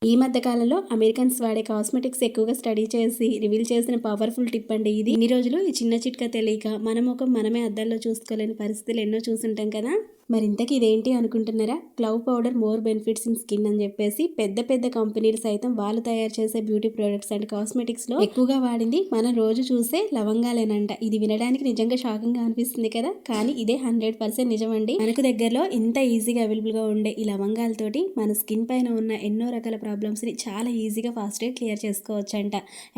ఈ మధ్య కాలంలో అమెరికన్స్ వాడే కాస్మెటిక్స్ ఎక్కువగా స్టడీ చేసి రివీల్ చేసిన పవర్ఫుల్ టిప్ అండి ఇది. ఇన్ని రోజులు ఈ చిన్న చిట్కా తెలియక మన ముఖం మనమే అద్దంలో చూసుకోలేని పరిస్థితులు ఎన్నో చూసుంటాం కదా. మరి ఇంతకీ ఇదేంటి అనుకుంటున్నారా? Clove powder more benefits in skin అని చెప్పేసి పెద్ద పెద్ద కంపెనీలు సైతం వాళ్ళు తయారు చేసే బ్యూటీ ప్రొడక్ట్స్ అండ్ కాస్మెటిక్స్ లో ఎక్కువగా వాడింది మనం రోజు చూసే లవంగాలేనంట. ఇది వినడానికి నిజంగా షాకింగ్ గా అనిపిస్తుంది కదా, కానీ ఇదే 100% నిజమండి. మనకు దగ్గరలో ఇంత ఈజీగా అవైలబుల్ గా ఉండే ఈ లవంగాలతోటి మన స్కిన్ పైన ఉన్న ఎన్నో రకాల ప్రాబ్లమ్స్ ని చాలా ఈజీగా ఫాస్ట్ గా క్లియర్ చేసుకోవచ్చంట.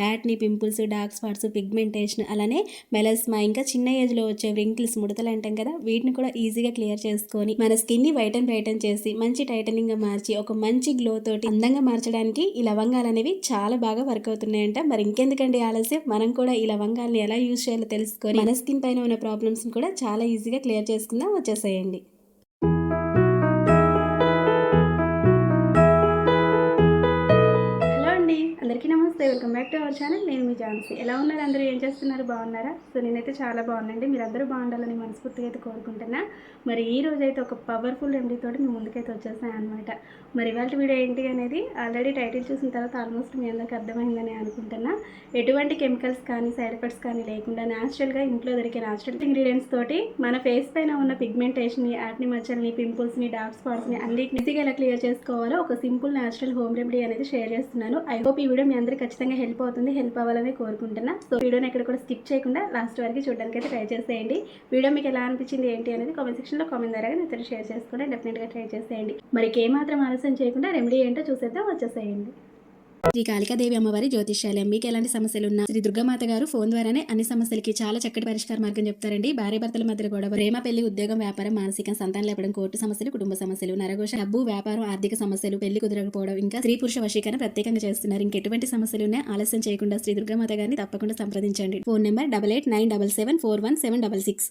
Acne, pimples, dark spots, pigmentation, అలానే మెలస్మా, ఇంకా చిన్న ఏజ్ లో వచ్చే వ్రింకిల్స్, ముడతలు అంటాం కదా, వీటిని కూడా ఈజీగా క్లియర్ చేసుకొని మన స్కిన్ ని వైటన్ చేసి మంచి టైటనింగ్ గా మార్చి ఒక మంచి గ్లో తోటి అందంగా మార్చడానికి ఈ లవంగాలు అనేవి చాలా బాగా వర్క్ అవుతున్నాయంట. మరి ఇంకెందుకండి ఆలస్యం, మనం కూడా ఈ లవంగాల్ని ఎలా యూజ్ చేయాలో తెలుసుకొని మన స్కిన్ పైన ఉన్న ప్రాబ్లమ్స్ ని కూడా చాలా ఈజీగా క్లియర్ చేసుకుందాం. వచ్చేసేయండి. అందరికీ నమస్తే, welcome back to our channel. నేను మీ ఝాన్సీ. ఎలా ఉన్నారు అందరూ? ఏం చేస్తున్నారు? బాగున్నారా? సో నేనైతే చాలా బాగున్నాండి. మీరందరూ బాగుండాలని మనస్ఫూర్తిగా అయితే కోరుకుంటున్నా. మరి ఈ రోజు అయితే ఒక పవర్ఫుల్ రెమెడీ తోటి మీ ముందుకైతే వచ్చేసాను అనమాట. మరి ఇవాళ వీడియో ఏంటి అనేది ఆల్రెడీ టైటిల్ చూసిన తర్వాత ఆల్మోస్ట్ మీ అందరికి అర్థమైందని అనుకుంటున్నా. ఎటువంటి కెమికల్స్ కానీ సైడ్ ఎఫెక్ట్స్ కానీ లేకుండా న్యాచురల్గా ఇంట్లో దొరికే న్యాచురల్ ఇంగ్రీడియంట్స్ తోటి మన ఫేస్ పైన ఉన్న పిగ్మెంటేషన్ని, యాక్ని మచ్చల్ని, పింపుల్స్ని, డార్క్ స్పాట్స్ని అన్ని ఈజీగా ఎలా క్లియర్ చేసుకోవాలో ఒక సింపుల్ న్యాచురల్ హోమ్ రెమెడీ అనేది షేర్ చేస్తున్నాను. ఐ హోప్ ఈ వీడియో మీ అందరికి ఖచ్చితంగా హెల్ప్ అవుతుంది, హెల్ప్ అవ్వాలని కోరుకుంటున్నా. సో వీడియోని ఎక్కడ కూడా స్కిప్ చేయకుండా లాస్ట్ వరకు చూడడానికి అయితే ట్రై చేసేయండి. వీడియో మీకు ఎలా అనిపించింది ఏంటి అనేది కామెంట్ సెక్షన్లో కామెంట్ ద్వారా నాతో షేర్ చేసుకోండి. డెఫినెట్గా ట్రై చేసేయండి. మరి ఏమాత్రం ఆలస్యం చేయకుండా రెమెడీ ఏంటో చూసేద్దాం. వచ్చేసేయండి. శ్రీ కాళికాదేవి అమ్మవారి జ్యోతిష్యాలయం. మీకు ఎలాంటి సమస్యలు ఉన్నా శ్రీ దుర్గామాత గారు ఫోన్ ద్వారానే అన్ని సమస్యలకి చాలా చక్కటి పరిష్కార మార్గం చెప్తారండి. భార్య భర్తల మధ్య గొడవ, ప్రేమ, పెళ్లి, ఉద్యోగం, వ్యాపారం, మానసిక, సంతానం లేపడం, కోర్టు సమస్యలు, కుటుంబ సమస్యలు, నరఘోష, డబ్బు, వ్యాపారం, ఆర్థిక సమస్యలు, పెళ్లి కుదరకపోవడం, ఇంకా స్త్రీ పురుష వశీకరణ ప్రత్యేకంగా చేస్తున్నారు. ఇంకెటువంటి సమస్యలు ఉన్నా ఆలస్యం చేయకుండా శ్రీ దుర్గామాత గారిని తప్పకుండా సంప్రదించండి. Phone number 8897741766.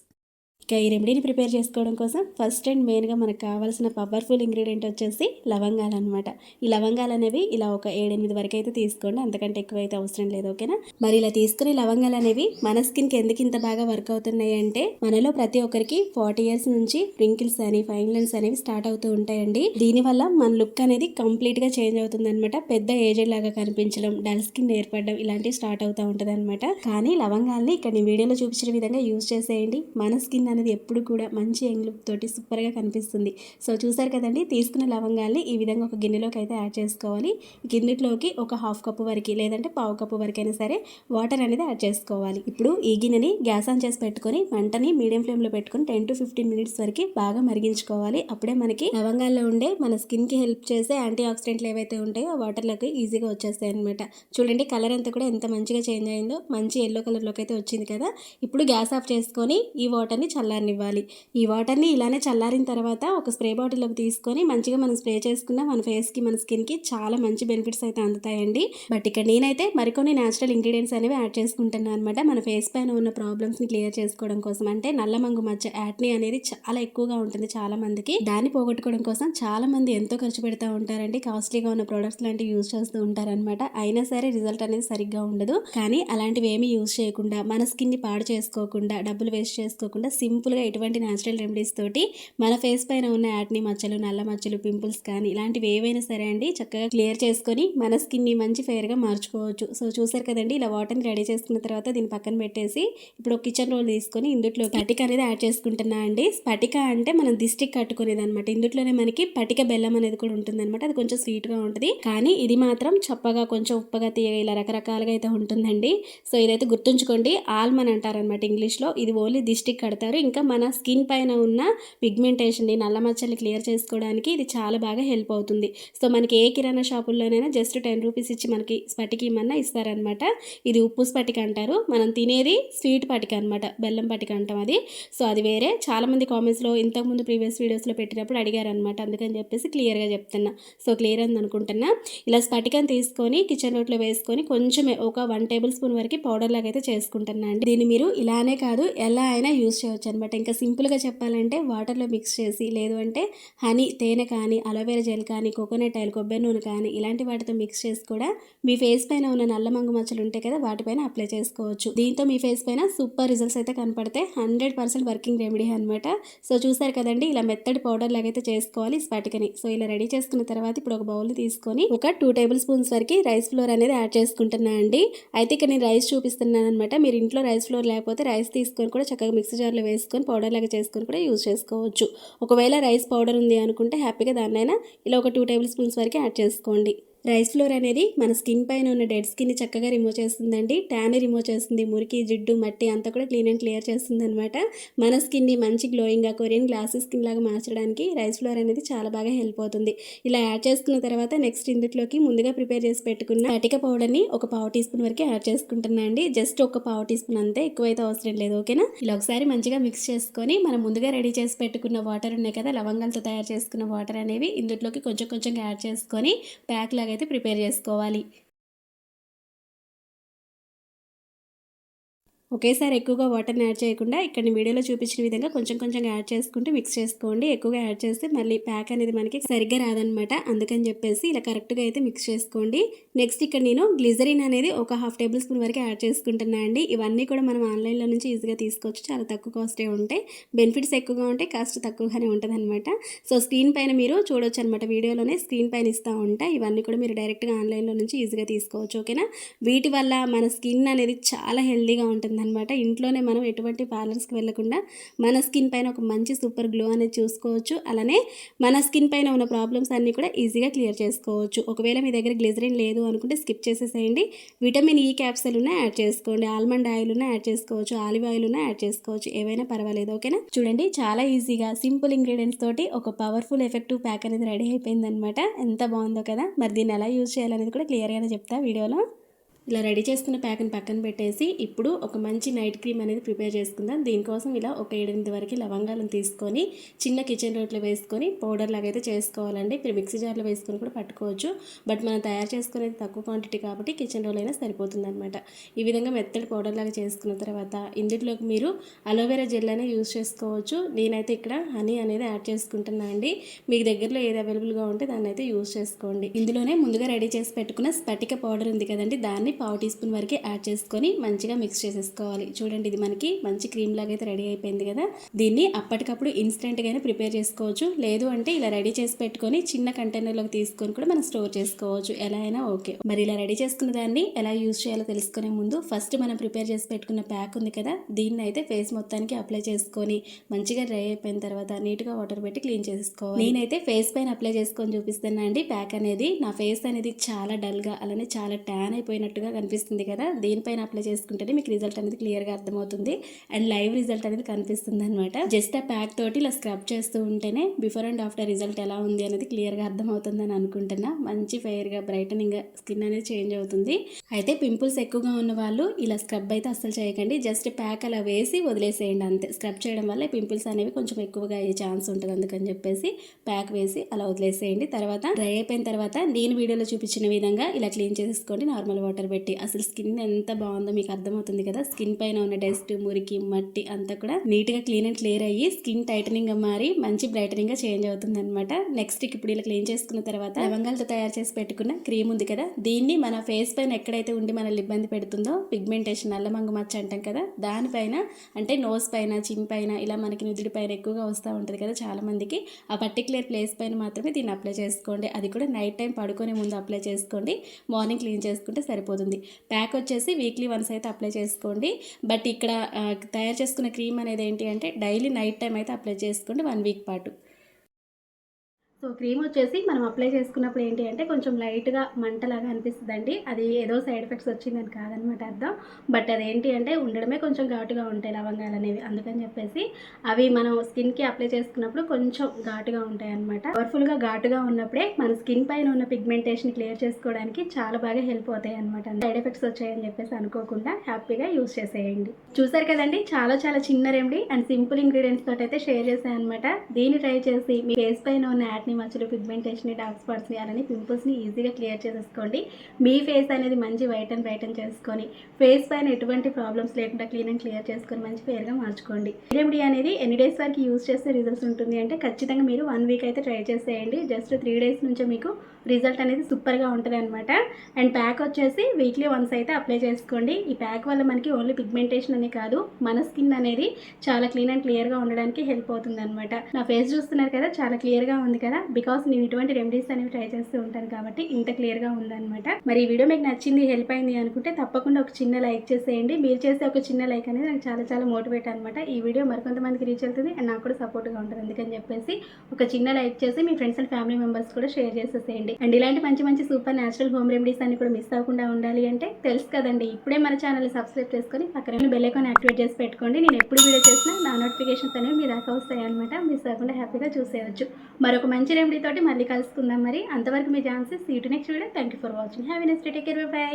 ఇక ఈ రెమెడీని ప్రిపేర్ చేసుకోవడం కోసం ఫస్ట్ అండ్ మెయిన్గా మనకు కావాల్సిన పవర్ఫుల్ ఇంగ్రీడియంట్ వచ్చేసి లవంగాలు అనమాట. ఈ లవంగాలు అనేవి ఇలా ఒక 7-8 వరకు అయితే తీసుకోండి, అంతకంటే ఎక్కువ అయితే అవసరం లేదు. ఓకేనా? మరి ఇలా తీసుకునే లవంగాలు అనేవి మన స్కిన్కి ఎందుకు ఇంత బాగా వర్క్ అవుతున్నాయి అంటే, మనలో ప్రతి ఒక్కరికి 40 years నుంచి రింకిల్స్ అని, ఫైన్ లైన్స్ అనేవి స్టార్ట్ అవుతూ ఉంటాయండి. దీనివల్ల మన లుక్ అనేది కంప్లీట్గా చేంజ్ అవుతుంది అనమాట. పెద్ద ఏజెడ్ లాగా కనిపించడం, డల్ స్కిన్ ఏర్పడడం ఇలాంటివి స్టార్ట్ అవుతూ ఉంటుంది అనమాట. కానీ లవంగాల్ని ఇక్కడ నేను వీడియోలో చూపించిన విధంగా యూజ్ చేసేయండి. మన స్కిన్ అనేది ఎప్పుడు కూడా మంచి యంగ్ లుక్ తోటి సూపర్గా కనిపిస్తుంది. సో చూసారు కదండి, తీసుకున్న లవంగాల్ని ఈ విధంగా ఒక గిన్నెలోకి అయితే యాడ్ చేసుకోవాలి. గిన్నెలోకి ఒక 1/2 కప్పు వరకు లేదంటే 1/4 కప్పు వరకైనా సరే వాటర్ అనేది యాడ్ చేసుకోవాలి. ఇప్పుడు ఈ గిన్నెని గ్యాస్ ఆన్ చేసి పెట్టుకొని మంటని మీడియం ఫ్లేమ్లో పెట్టుకొని 10 to 15 minutes వరకు బాగా మరిగించుకోవాలి. అప్పుడే మనకి లవంగాల్లో ఉండే మన స్కిన్కి హెల్ప్ చేసే యాంటీ ఆక్సిడెంట్లు ఏవైతే ఉంటాయో ఆ వాటర్లోకి ఈజీగా వచ్చేస్తాయి అనమాట. చూడండి, కలర్ అంతా కూడా ఎంత మంచిగా చేంజ్ అయిందో, మంచి ఎల్లో కలర్లోకి అయితే వచ్చింది కదా. ఇప్పుడు గ్యాస్ ఆఫ్ చేసుకొని ఈ వాటర్ని చల్లారనివ్వాలి. ఈ వాటర్ని ఇలానే చల్లారిన తర్వాత ఒక స్ప్రే బాటిల్లోకి తీసుకొని మంచిగా మనం స్ప్రే చేసుకున్న మన ఫేస్కి, మన స్కిన్కి చాలా మంచి బెనిఫిట్స్ అయితే అందుతాయండి. బట్ ఇక్కడ నేనైతే మరికొన్ని న్యాచురల్ ఇంగ్రీడియంట్స్ అనేవి యాడ్ చేసుకుంటున్నాను అనమాట. మన ఫేస్ పైన ఉన్న ప్రాబ్లమ్స్ని క్లియర్ చేసుకోవడం కోసం. అంటే నల్లమంగు మచ్చ, యాక్ని అనేది చాలా ఎక్కువగా ఉంటుంది చాలా మందికి. దాన్ని పోగొట్టుకోవడం కోసం చాలా మంది ఎంతో ఖర్చు పెడతా ఉంటారండి. కాస్ట్లీగా ఉన్న ప్రొడక్ట్స్ లాంటివి యూజ్ చేస్తూ ఉంటారనమాట. అయినా సరే రిజల్ట్ అనేది సరిగ్గా ఉండదు. కానీ అలాంటివి ఏమీ యూజ్ చేయకుండా, మన స్కిన్ని పాడు చేసుకోకుండా, డబ్బులు వేస్ట్ చేసుకోకుండా సింపుల్గా ఇటువంటి న్యాచురల్ రెమెడీస్ తోటి మన ఫేస్ పైన ఉన్న యాక్ని మచ్చలు, నల్ల మచ్చలు, పింపుల్స్ కానీ ఇలాంటివి ఏవైనా సరే అండి చక్కగా క్లియర్ చేసుకొని మన స్కిన్ని మంచి ఫెయిర్గా మార్చుకోవచ్చు. సో చూసారు కదండి, ఇలా వాటర్ని రెడీ చేసుకున్న తర్వాత దీన్ని పక్కన పెట్టేసి ఇప్పుడు ఒక కిచెన్ రోల్ తీసుకొని ఇందులో పటిక అనేది యాడ్ చేసుకుంటున్నా అండి. పటిక అంటే మనం దిష్టికి కట్టుకునేది అనమాట. ఇందులోనే మనకి పటిక బెల్లం అనేది కూడా ఉంటుంది అనమాట. అది కొంచెం స్వీట్గా ఉంటుంది, కానీ ఇది మాత్రం చప్పగా, కొంచెం ఉప్పగా, తీయగా ఇలా రకరకాలుగా అయితే ఉంటుందండి. సో ఇదైతే గుర్తుంచుకోండి. ఆల్మన్ అంటారనమాట ఇంగ్లీష్లో. ఇది ఓన్లీ దిష్టికి కడతారు. ఇంకా మన స్కిన్ పైన ఉన్న పిగ్మెంటేషన్ని, నల్ల మచ్చల్ని క్లియర్ చేసుకోవడానికి ఇది చాలా బాగా హెల్ప్ అవుతుంది. సో మనకి ఏ కిరాణా షాపుల్లోనైనా జస్ట్ 10 రూపీస్ ఇచ్చి మనకి స్పటిక ఇమ్మన్నా ఇస్తారనమాట. ఇది ఉప్పు స్పటిక అంటారు. మనం తినేది స్వీట్ పటిక అనమాట, బెల్లం పటిక అంటాం అది. సో అది వేరే. చాలామంది కామెంట్స్లో ఇంతకుముందు ప్రీవియస్ వీడియోస్లో పెట్టినప్పుడు అడిగారనమాట, అందుకని చెప్పేసి క్లియర్గా చెప్తున్నా. సో క్లియర్ అని అనుకుంటున్నా. ఇలా స్పటికను తీసుకొని కిచెన్ రోట్లో వేసుకొని కొంచెం ఒక 1 tablespoon వరకు పౌడర్ లాగా అయితే చేసుకుంటున్నా అండి. దీన్ని మీరు ఇలానే కాదు ఎలా అయినా యూజ్ చేయవచ్చు చేసుకోవచ్చు అనమాట. ఇంకా సింపుల్గా చెప్పాలంటే వాటర్లో మిక్స్ చేసి, లేదు అంటే హనీ, తేనె కానీ, అలోవెరా జెల్ కానీ, కోకోనట్ ఆయిల్, కొబ్బరి నూనె కానీ ఇలాంటి వాటితో మిక్స్ చేసి కూడా మీ ఫేస్ పైన ఉన్న నల్ల మంగు మచ్చలు ఉంటాయి కదా, వాటిపైన అప్లై చేసుకోవచ్చు. దీంతో మీ ఫేస్ పైన సూపర్ రిజల్ట్స్ అయితే కనపడతాయి. 100% వర్కింగ్ రెమెడీ అనమాట. సో చూసారు కదండి, ఇలా మెత్తడి పౌడర్ లాగైతే చేసుకోవాలి స్పటికని. సో ఇలా రెడీ చేసుకున్న తర్వాత ఇప్పుడు ఒక బౌల్ తీసుకొని ఒక 2 టేబుల్ స్పూన్స్ వరకు రైస్ ఫ్లోర్ అనేది యాడ్ చేసుకుంటున్నా అండి. అయితే ఇక్కడ నేను రైస్ చూపిస్తున్నాను అనమాట. మీరు ఇంట్లో రైస్ ఫ్లోర్ లేకపోతే రైస్ తీసుకొని కూడా చక్కగా మిక్సీ జార్లో వేసుకొని పౌడర్ లాగా చేసుకొని కూడా యూజ్ చేసుకోవచ్చు. ఒకవేళ రైస్ పౌడర్ ఉంది అనుకుంటే హ్యాపీగా దాన్నైనా ఇలా ఒక 2 టేబుల్ స్పూన్స్ వరకు యాడ్ చేసుకోండి. రైస్ ఫ్లోర్ అనేది మన స్కిన్ పైన ఉన్న డెడ్ స్కిన్ని చక్కగా రిమూవ్ చేస్తుందండి. ట్యాన్ రిమూవ్ చేస్తుంది, మురికి, జిడ్డు, మట్టి అంతా కూడా క్లీన్ అండ్ క్లియర్ చేస్తుంది అనమాట. మన స్కిన్ని మంచి గ్లోయింగ్గా కొరియన్ గ్లాసెస్ స్కిన్ లాగా మార్చడానికి రైస్ ఫ్లోర్ అనేది చాలా బాగా హెల్ప్ అవుతుంది. ఇలా యాడ్ చేసుకున్న తర్వాత నెక్స్ట్ ఇందులోకి ముందుగా ప్రిపేర్ చేసి పెట్టుకున్న పటిక పౌడర్ని ఒక 1/2 టీ స్పూన్ వరకు యాడ్ చేసుకుంటున్నా అండి. జస్ట్ ఒక 1/2 టీ స్పూన్ అంతే, ఎక్కువైతే అవసరం లేదు. ఓకేనా? ఇలా ఒకసారి మంచిగా మిక్స్ చేసుకొని మనం ముందుగా రెడీ చేసి పెట్టుకున్న వాటర్ ఉన్నాయి కదా, లవంగాలతో తయారు చేసుకున్న వాటర్ అనేవి ఇందులోకి కొంచెం కొంచెం యాడ్ చేసుకొని ప్యాక్ లాగా అయితే ప్రిపేర్ చేసుకోవాలి. ఒకేసారి ఎక్కువగా వాటర్ని యాడ్ చేయకుండా ఇక్కడ వీడియోలో చూపించిన విధంగా కొంచెం కొంచెం యాడ్ చేసుకుంటూ మిక్స్ చేసుకోండి. ఎక్కువగా యాడ్ చేస్తే మళ్ళీ ప్యాక్ అనేది మనకి సరిగ్గా రాదనమాట. అందుకని చెప్పేసి ఇలా కరెక్ట్గా అయితే మిక్స్ చేసుకోండి. నెక్స్ట్ ఇక్కడ నేను గ్లిజరిన్ అనేది ఒక 1/2 టేబుల్ స్పూన్ వరకు యాడ్ చేసుకుంటున్నా అండి. ఇవన్నీ కూడా మనం ఆన్లైన్లో నుంచి ఈజీగా తీసుకోవచ్చు. చాలా తక్కువ కాస్టే ఉంటాయి. బెనిఫిట్స్ ఎక్కువగా ఉంటాయి, కాస్ట్ తక్కువగానే ఉంటుంది అనమాట. సో స్క్రీన్ పైన మీరు చూడొచ్చు అనమాట. వీడియోలోనే స్క్రీన్ పైన ఇస్తూ ఉంటాయి. ఇవన్నీ కూడా మీరు డైరెక్ట్గా ఆన్లైన్లో నుంచి ఈజీగా తీసుకోవచ్చు. ఓకేనా? వీటి వల్ల మన స్కిన్ అనేది చాలా హెల్దీగా ఉంటుంది అనమాట. ఇంట్లోనే మనం ఎటువంటి పార్లర్స్కి వెళ్ళకుండా మన స్కిన్ పైన ఒక మంచి సూపర్ గ్లో అనేది చూసుకోవచ్చు. అలానే మన స్కిన్ పైన ఉన్న ప్రాబ్లమ్స్ అన్నీ కూడా ఈజీగా క్లియర్ చేసుకోవచ్చు. ఒకవేళ మీ దగ్గర గ్లిజరిన్ లేదు అనుకుంటే స్కిప్ చేసేసేయండి. విటమిన్ ఈ క్యాప్సూల్ ఉన్న యాడ్ చేసుకోండి, ఆల్మండ్ ఆయిల్ ఉన్న యాడ్ చేసుకోవచ్చు, ఆలివ్ ఆయిల్ ఉన్న యాడ్ చేసుకోవచ్చు, ఏవైనా పర్వాలేదు. ఓకేనా? చూడండి, చాలా ఈజీగా సింపుల్ ఇంగ్రీడియంట్స్ తోటి ఒక పవర్ఫుల్ ఎఫెక్టివ్ ప్యాక్ అనేది రెడీ అయిపోయింది అనమాట. ఎంత బాగుందో కదా. మరి దీన్ని ఎలా యూజ్ చేయాలనేది కూడా క్లియర్గానే చెప్తా వీడియోలో. ఇలా రెడీ చేసుకున్న ప్యాక్ని పక్కన పెట్టేసి ఇప్పుడు ఒక మంచి నైట్ క్రీమ్ అనేది ప్రిపేర్ చేసుకుందాం. దీనికోసం ఇలా ఒక 7-8 వరకు లవంగాలను తీసుకొని చిన్న కిచెన్ రోట్లో వేసుకొని పౌడర్ లాగా అయితే చేసుకోవాలండి. మీరు మిక్సీ జార్లో వేసుకొని కూడా పట్టుకోవచ్చు. బట్ మనం తయారు చేసుకునేది తక్కువ క్వాంటిటీ కాబట్టి కిచెన్ రోల్ అయినా సరిపోతుంది అనమాట. ఈ విధంగా మెత్తడి పౌడర్ లాగా చేసుకున్న తర్వాత ఇందులోకి మీరు అలోవెరా జెల్ అనేది యూజ్ చేసుకోవచ్చు. నేనైతే ఇక్కడ హనీ అనేది యాడ్ చేసుకుంటున్నా అండి. మీకు దగ్గరలో ఏది అవైలబుల్గా ఉంటే దాన్ని అయితే యూజ్ చేసుకోండి. ఇందులోనే ముందుగా రెడీ చేసి పెట్టుకున్న స్పటిక పౌడర్ ఉంది కదండి, దాన్ని 1/2 టీ స్పూన్ వరకు యాడ్ చేసుకొని మంచిగా మిక్స్ చేసేసుకోవాలి. చూడండి, ఇది మనకి మంచి క్రీమ్ లాగా అయితే రెడీ అయిపోయింది కదా. దీన్ని అప్పటికప్పుడు ఇన్స్టెంట్గానే ప్రిపేర్ చేసుకోవచ్చు. లేదు అంటే ఇలా రెడీ చేసి పెట్టుకొని చిన్న కంటైనర్లోకి తీసుకొని కూడా మనం స్టోర్ చేసుకోవచ్చు. ఎలా అయినా ఓకే. మరి ఇలా రెడీ చేసుకున్న దాన్ని ఎలా యూజ్ చేయాలో తెలుసుకునే ముందు ఫస్ట్ మనం ప్రిపేర్ చేసి పెట్టుకున్న ప్యాక్ ఉంది కదా, దీన్ని అయితే ఫేస్ మొత్తానికి అప్లై చేసుకొని మంచిగా డ్రై అయిపోయిన తర్వాత నీట్గా వాటర్ పెట్టి క్లీన్ చేసుకోవాలి. నేనైతే ఫేస్ పైన అప్లై చేసుకొని చూపిస్తున్నా అండి. ప్యాక్ అనేది నా ఫేస్ అనేది చాలా డల్గా అలానే చాలా ట్యాన్ అయిపోయినట్టుగా కనిపిస్తుంది కదా, దీనిపైన అప్లై చేసుకుంటేనే మీకు రిజల్ట్ అనేది క్లియర్గా అర్థమవుతుంది అండ్ లైవ్ రిజల్ట్ అనేది కనిపిస్తుంది అనమాట. జస్ట్ ఆ ప్యాక్ తోటి ఇలా స్క్రబ్ చేస్తూ ఉంటేనే బిఫోర్ అండ్ ఆఫ్టర్ రిజల్ట్ ఎలా ఉంది అనేది క్లియర్గా అర్థమవుతుంది అని అనుకుంటున్నా. మంచి ఫెయిర్గా బ్రైటనింగ్ స్కిన్ అనేది చేంజ్ అవుతుంది. అయితే పింపుల్స్ ఎక్కువగా ఉన్న వాళ్ళు ఇలా స్క్రబ్ అయితే అస్సలు చేయకండి. జస్ట్ ప్యాక్ అలా వేసి వదిలేసేయండి అంతే. స్క్రబ్ చేయడం వల్ల పింపుల్స్ అనేవి కొంచెం ఎక్కువగా అయ్యే ఛాన్స్ ఉంటుంది. అందుకని చెప్పేసి ప్యాక్ వేసి అలా వదిలేసేయండి. తర్వాత డ్రై అయిపోయిన తర్వాత నేను వీడియోలో చూపించిన విధంగా ఇలా క్లీన్ చేసేసుకోండి నార్మల్ వాటర్ పెట్టి. అసలు స్కిన్ ఎంత బాగుందో మీకు అర్థమవుతుంది కదా. స్కిన్ పైన ఉన్న డస్ట్, మురికి, మట్టి అంతా కూడా నీట్గా క్లీన్ అండ్ క్లియర్ అయ్యి స్కిన్ టైటనింగ్ గా మారి మంచి బ్రైటనింగ్ గా చేంజ్ అవుతుంది అనమాట. నెక్స్ట్ ఇప్పుడు ఇలా క్లీన్ చేసుకున్న తర్వాత లవంగాలతో తయారు చేసి పెట్టుకున్న క్రీమ్ ఉంది కదా, దీన్ని మన ఫేస్ పైన ఎక్కడైతే ఉండి మనల్ని ఇబ్బంది పెడుతుందో పిగ్మెంటేషన్, నల్లమంగు మచ్చ అంటాం కదా, దానిపైన అంటే నోస్ పైన, చిన్ పైన ఇలా మనకి నుదుడి పైన ఎక్కువగా వస్తూ ఉంటుంది కదా చాలా మందికి, ఆ పర్టికులర్ ప్లేస్ పైన మాత్రమే దీన్ని అప్లై చేసుకోండి. అది కూడా నైట్ టైం పడుకునే ముందు అప్లై చేసుకోండి. మార్నింగ్ క్లీన్ చేసుకుంటే సరిపోతుంది. ప్యాక్ వచ్చేసి వీక్లీ వన్స్ అయితే అప్లై చేసుకోండి. బట్ ఇక్కడ తయారు చేసుకున్న క్రీమ్ అనేది ఏంటి అంటే డైలీ నైట్ టైం అయితే అప్లై చేసుకోండి 1 వీక్ పాటు. సో క్రీమ్ వచ్చేసి మనం అప్లై చేసుకున్నప్పుడు ఏంటి అంటే కొంచెం లైట్గా మంటలాగా అనిపిస్తుందండి. అది ఏదో సైడ్ ఎఫెక్ట్స్ వచ్చిందని కాదనమాట అర్థం. బట్ అదేంటి అంటే ఉండడమే కొంచెం ఘాటుగా ఉంటాయి లవంగాలు అనేవి. అందుకని చెప్పేసి అవి మనం స్కిన్కి అప్లై చేసుకున్నప్పుడు కొంచెం ఘాటుగా ఉంటాయి అనమాట. పవర్ఫుల్గా ఘాటుగా ఉన్నప్పుడే మన స్కిన్ పైన ఉన్న పిగ్మెంటేషన్ క్లియర్ చేసుకోవడానికి చాలా బాగా హెల్ప్ అవుతాయి అనమాట. సైడ్ ఎఫెక్ట్స్ వచ్చాయని చెప్పేసి అనుకోకుండా హ్యాపీగా యూజ్ చేసేయండి. చూసారు కదండి, చాలా చాలా చిన్న రెమెడీ అండ్ సింపుల్ ఇంగ్రీడియంట్స్ తోటి అయితే షేర్ చేశాను అనమాట. దీన్ని ట్రై చేసి మీ ఫేస్ పైన ఉన్న యాక్ని మచ్చలు, పిగ్మెంటేషన్, డార్క్ స్పాట్స్ని అలానే పింపుల్స్ని ఈజీగా క్లియర్ చేసేసుకోండి. మీ ఫేస్ అనేది మంచి వైట్ అండ్ బ్రైటన్ చేసుకొని ఫేస్ పైన ఎటువంటి ప్రాబ్లమ్స్ లేకుండా క్లీన్ అండ్ క్లియర్ చేసుకొని మంచి ఫేర్గా మార్చుకోండి. ఈ రెమెడీ అనేది ఎన్ని డేస్ వరకు యూజ్ చేస్తే రిజల్ట్స్ ఉంటుంది అంటే ఖచ్చితంగా మీరు 1 వీక్ అయితే ట్రై చేసేయండి. జస్ట్ 3 డేస్ నుంచే మీకు రిజల్ట్ అనేది సూపర్గా ఉంటుంది అనమాట. అండ్ ప్యాక్ వచ్చేసి వీక్లీ వన్స్ అయితే అప్లై చేసుకోండి. ఈ ప్యాక్ వల్ల మనకి ఓన్లీ పిగ్మెంటేషన్ అనే కాదు, మన స్కిన్ అనేది చాలా క్లీన్ అండ్ క్లియర్గా ఉండడానికి హెల్ప్ అవుతుంది అనమాట. నా ఫేస్ చూస్తున్నారు కదా, చాలా క్లియర్గా ఉంది కదా, బికాస్ నేను ఇటువంటి రెమెడీస్ అనేవి ట్రై చేస్తూ ఉంటాను కాబట్టి ఇంత క్లియర్గా ఉందన్నమాట. మరి ఈ వీడియో మీకు నచ్చింది, హెల్ప్ అయింది అనుకుంటే తప్పకుండా ఒక చిన్న లైక్ చేసేయండి. మీరు చేసే ఒక చిన్న లైక్ అనేది నాకు చాలా చాలా మోటివేట్ అనమాట. ఈ వీడియో మరికొంతమందికి రీచ్ అవుతుంది అండ్ నాకు కూడా సపోర్ట్గా ఉంటుంది. అందుకని చెప్పేసి ఒక చిన్న లైక్ చేసి మీ ఫ్రెండ్స్ అండ్ ఫ్యామిలీ మెంబర్స్ కూడా షేర్ చేసేసేయండి. అండ్ ఇలాంటి మంచి మంచి సూపర్ న్యాచురల్ హోమ్ రెమెడీస్ అన్ని కూడా మిస్ అవ్వకుండా ఉండాలి అంటే తెలుసు కదండి, ఇప్పుడే మన ఛానల్ సబ్స్క్రైబ్ చేసుకొని పక్కన బెల్ ఐకాన్ యాక్టివేట్ చేసి పెట్టుకోండి. నేను ఎప్పుడు వీడియో చేసినా నా నోటిఫికేషన్స్ అనేవి మీ దాకా వస్తాయి అనమాట. మిస్ అవ్వకుండా హ్యాపీగా చూసేయచ్చు. మరొక మంచి రెమెడీ తోటి మళ్ళీ కలుసుకుందాం. మరి అంతవరకు మీ chances. See to next video. Thank you for watching. Have a nice day. Take care. By.